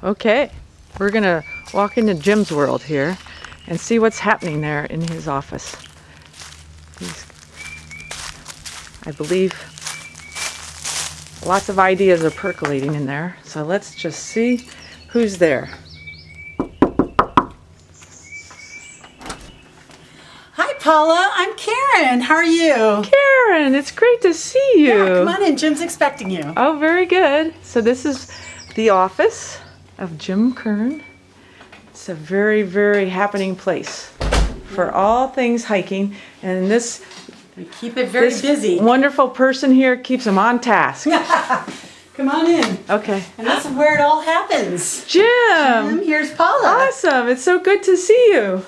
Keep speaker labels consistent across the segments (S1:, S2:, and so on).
S1: Okay, we're gonna walk into Jim's world here and see what's happening there in his office. I believe lots of ideas are percolating in there, so let's just see who's there.
S2: Hi, Paula. I'm Karen. How are you?
S1: Karen, it's great to see you.
S2: Yeah, come on in. Jim's expecting you.
S1: Oh, very good. So this is the office of Jim Kern. It's a very, very happening place for all things hiking, and this
S2: We keep it very busy.
S1: wonderful person here keeps him on task.
S2: Come on in.
S1: Okay.
S2: And this is where it all happens.
S1: Jim!
S2: Here's Paula.
S1: Awesome. It's so good to see you.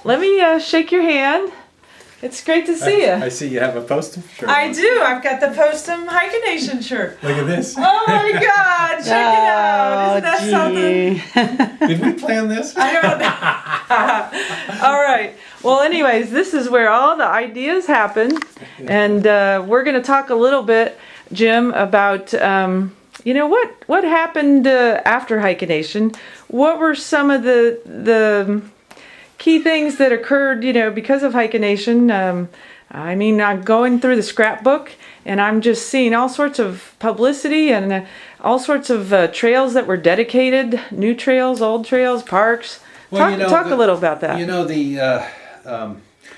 S1: Let me shake your hand. It's great to see you.
S3: I see you have a poster shirt.
S1: I do. I've got the Postum HikaNation shirt.
S3: Look at this.
S1: Oh my God! Check it out. Isn't that something?
S3: Did we plan this?
S1: I don't know. All right. Well, anyways, this is where all the ideas happen, and we're going to talk a little bit, Jim, about what happened after HikaNation. What were some of the key things that occurred, because of HikaNation? I'm going through the scrapbook, and I'm just seeing all sorts of publicity and all sorts of trails that were dedicated, new trails, old trails, parks.
S3: Well,
S1: Talk a little about that.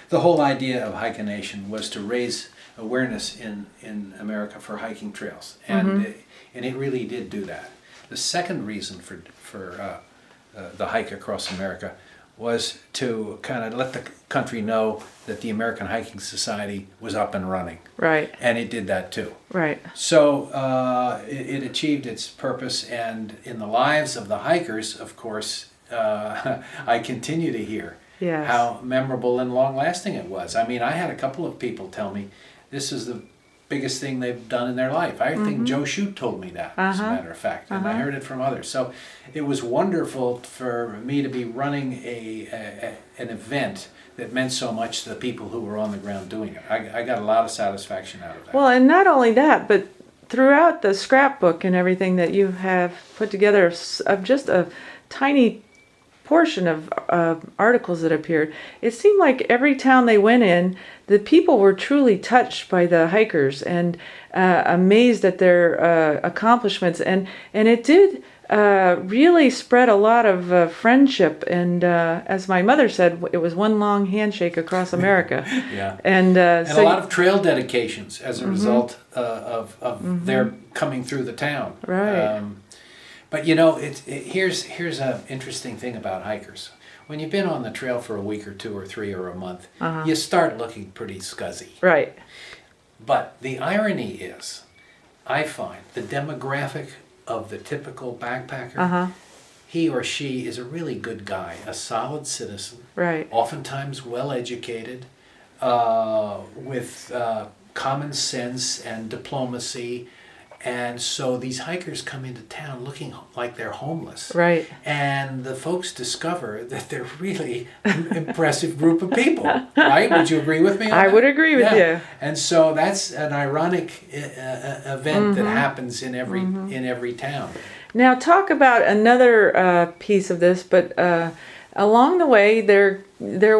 S3: The whole idea of HikaNation was to raise awareness in America for hiking trails, and it really did do that. The second reason for the hike across America was to kind of let the country know that the American Hiking Society was up and running.
S1: Right.
S3: And it did that too.
S1: Right.
S3: So it achieved its purpose, and in the lives of the hikers, of course, I continue to hear how memorable and long-lasting it was. I mean, I had a couple of people tell me this is the biggest thing they've done in their life. I think Joe Shute told me that, as a matter of fact, and I heard it from others. So it was wonderful for me to be running an event that meant so much to the people who were on the ground doing it. I got a lot of satisfaction out of that.
S1: Well, and not only that, but throughout the scrapbook and everything that you have put together of just a tiny portion of articles that appeared, it seemed like every town they went in, the people were truly touched by the hikers and amazed at their accomplishments, and it did really spread a lot of friendship, and as my mother said, it was one long handshake across America.
S3: Yeah.
S1: And
S3: so a lot of trail dedications as a result of their coming through the town.
S1: Right.
S3: But here's an interesting thing about hikers. When you've been on the trail for a week or two or three or a month, you start looking pretty scuzzy.
S1: Right.
S3: But the irony is, I find the demographic of the typical backpacker, he or she is a really good guy, a solid citizen,
S1: Right.
S3: oftentimes well educated, with common sense and diplomacy. And so these hikers come into town looking like they're homeless.
S1: Right.
S3: And the folks discover that they're really an impressive group of people, right? Would you agree with me on that?
S1: I would agree with you.
S3: And so that's an ironic event that happens in every town.
S1: Now talk about another piece of this, but along the way there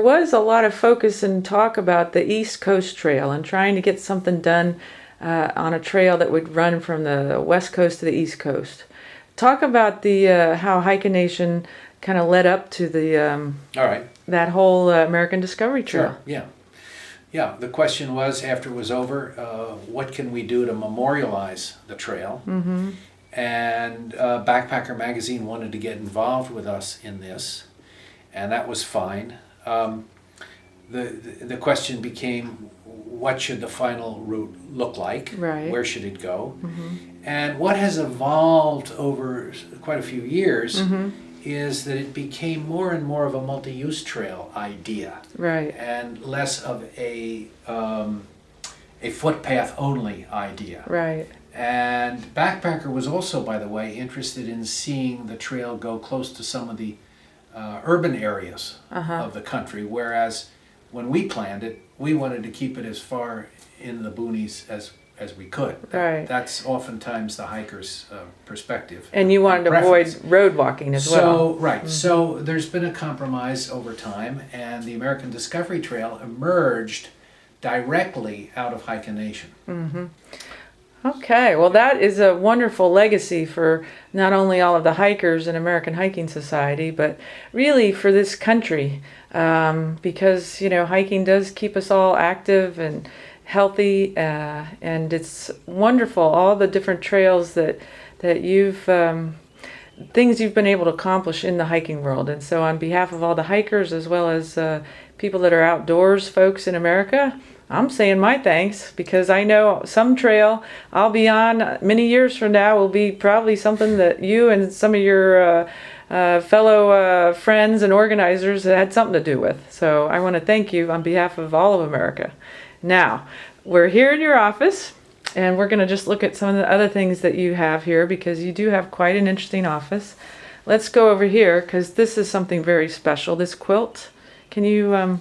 S1: was a lot of focus and talk about the East Coast Trail and trying to get something done on a trail that would run from the West Coast to the East Coast. Talk about the how HikaNation kind of led up to the
S3: All right.
S1: that whole American Discovery Trail.
S3: Sure. Yeah. The question was, after it was over, what can we do to memorialize the trail? And Backpacker Magazine wanted to get involved with us in this, and that was fine. The question became, what should the final route look like?
S1: Right.
S3: Where should it go? And what has evolved over quite a few years is that it became more and more of a multi-use trail idea.
S1: Right.
S3: And less of a footpath only idea.
S1: Right.
S3: And Backpacker was also, by the way, interested in seeing the trail go close to some of the urban areas of the country, whereas when we planned it, we wanted to keep it as far in the boonies as we could.
S1: Right.
S3: That's oftentimes the hiker's perspective.
S1: And you wanted to avoid road walking as well.
S3: Right. So there's been a compromise over time, and the American Discovery Trail emerged directly out of HikaNation.
S1: Okay, well that is a wonderful legacy for not only all of the hikers in American Hiking Society, but really for this country, because hiking does keep us all active and healthy, and it's wonderful all the different trails that you've things you've been able to accomplish in the hiking world. And so on behalf of all the hikers as well as people that are outdoors folks in America, I'm saying my thanks, because I know some trail I'll be on many years from now will be probably something that you and some of your fellow friends and organizers had something to do with. So I want to thank you on behalf of all of America. Now, we're here in your office, and we're going to just look at some of the other things that you have here, because you do have quite an interesting office. Let's go over here, because this is something very special, this quilt. Can you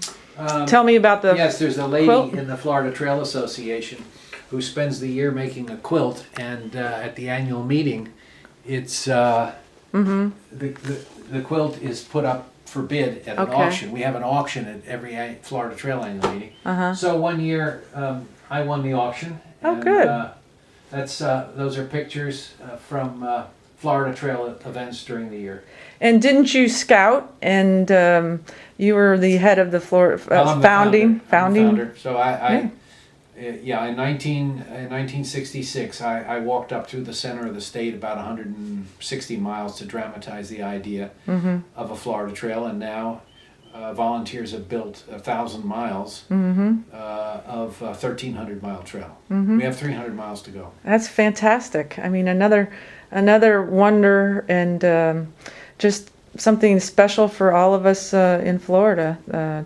S1: tell me about the
S3: Yes, there's a lady
S1: quilt?
S3: in the Florida Trail Association who spends the year making a quilt, and at the annual meeting, it's the quilt is put up for bid at an auction. We have an auction at every Florida Trail annual meeting. So one year I won the auction.
S1: Oh, good.
S3: Those are pictures from Florida Trail events during the year.
S1: And didn't you scout? And you were the head of the Florida
S3: I'm the
S1: founding.
S3: founder. So in 1966, I walked up through the center of the state about 160 miles to dramatize the idea of a Florida Trail, and now volunteers have built 1,000 miles of a 1,300 mile trail. We have 300 miles to go.
S1: That's fantastic. I mean, another wonder, and just something special for all of us in Florida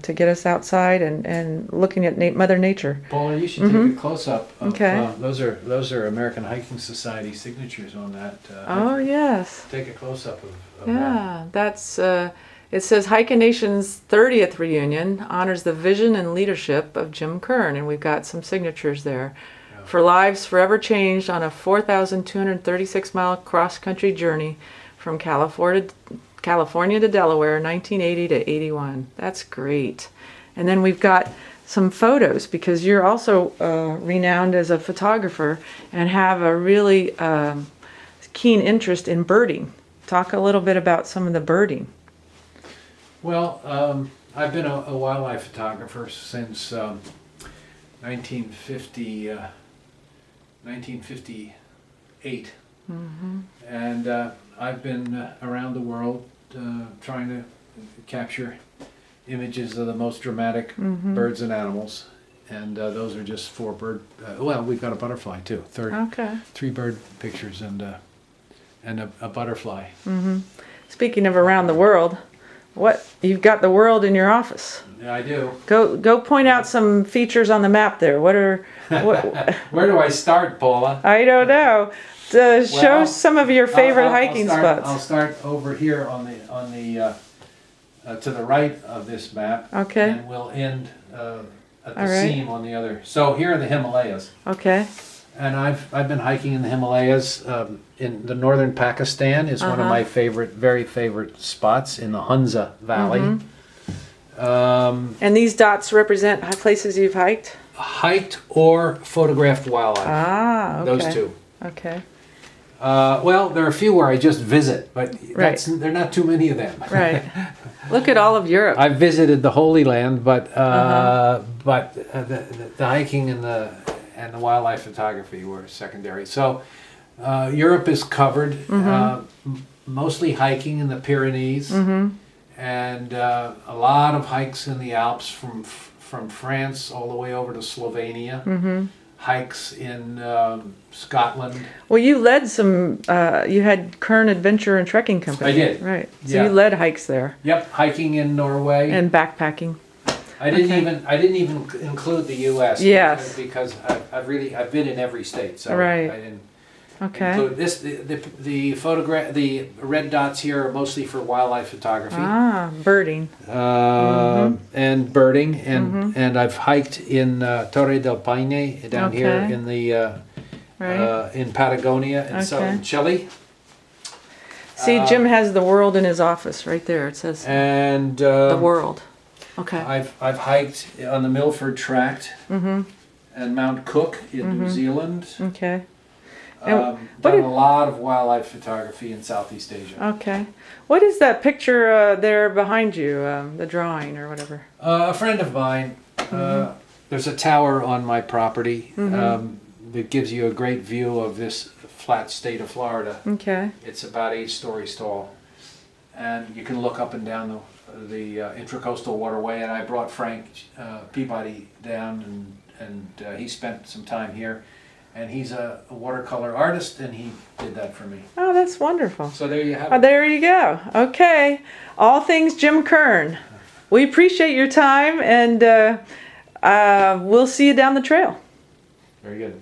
S1: to get us outside and looking at Mother Nature.
S3: Paula, you should take a close-up of those are American Hiking Society signatures on that.
S1: Oh, yes.
S3: Take a close-up of
S1: Yeah, that's it says HikaNation's 30th reunion honors the vision and leadership of Jim Kern, and we've got some signatures there.
S3: Yeah.
S1: For lives forever changed on a 4,236 mile cross-country journey from California to Delaware, 1980 to 81. That's great. And then we've got some photos, because you're also renowned as a photographer and have a really keen interest in birding. Talk a little bit about some of the birding.
S3: Well, I've been a wildlife photographer since 1958. And I've been around the world trying to capture images of the most dramatic birds and animals, and those are just 4 bird. Well, we've got a butterfly too. 3 bird pictures and a butterfly.
S1: Speaking of around the world, you've got the world in your office.
S3: Yeah, I do.
S1: Go point out some features on the map there. What?
S3: Where do I start, Paula?
S1: I don't know. Show some of your favorite hiking spots.
S3: I'll start over here on the to the right of this map.
S1: Okay.
S3: And we'll end at the seam on the other. So here are the Himalayas.
S1: Okay.
S3: And I've been hiking in the Himalayas. In the northern Pakistan is one of my very favorite spots in the Hunza Valley.
S1: And these dots represent places you've hiked?
S3: Hiked or photographed wildlife.
S1: Ah, okay.
S3: Those two.
S1: Okay.
S3: Well, there are a few where I just visit, but there are not too many of them.
S1: Right. Look at all of Europe.
S3: I've visited the Holy Land, but the hiking and the wildlife photography were secondary. So Europe is covered, mostly hiking in the Pyrenees, and a lot of hikes in the Alps from France all the way over to Slovenia. Hikes in Scotland.
S1: Well, you led some. You had Kern Adventure and Trekking Company.
S3: I did.
S1: Right. So you led hikes there.
S3: Yep, hiking in Norway
S1: and backpacking.
S3: I didn't even include the U.S.
S1: Yes.
S3: Because I've been in every state. So
S1: right.
S3: I didn't.
S1: Okay.
S3: include this. The photograph, the red dots here are mostly for wildlife photography.
S1: Ah, birding.
S3: And birding, and I've hiked in Torre del Paine down here
S1: Okay.
S3: in the
S1: Right.
S3: in Patagonia in southern Chile.
S1: See, Jim has the world in his office right there. It says
S3: And
S1: the world. Okay.
S3: I've hiked on the Milford Tract and Mount Cook in New Zealand.
S1: Okay.
S3: Done a lot of wildlife photography in Southeast Asia.
S1: Okay. What is that picture there behind you? The drawing or whatever?
S3: A friend of mine. There's a tower on my property that gives you a great view of this flat state of Florida.
S1: Okay.
S3: It's about 8 stories tall, and you can look up and down the Intracoastal Waterway. And I brought Frank Peabody down, and he spent some time here. And he's a watercolor artist, and he did that for me.
S1: Oh, that's wonderful.
S3: So there you have
S1: Oh,
S3: it.
S1: there you go. Okay. All things Jim Kern. We appreciate your time, and we'll see you down the trail.
S3: Very good.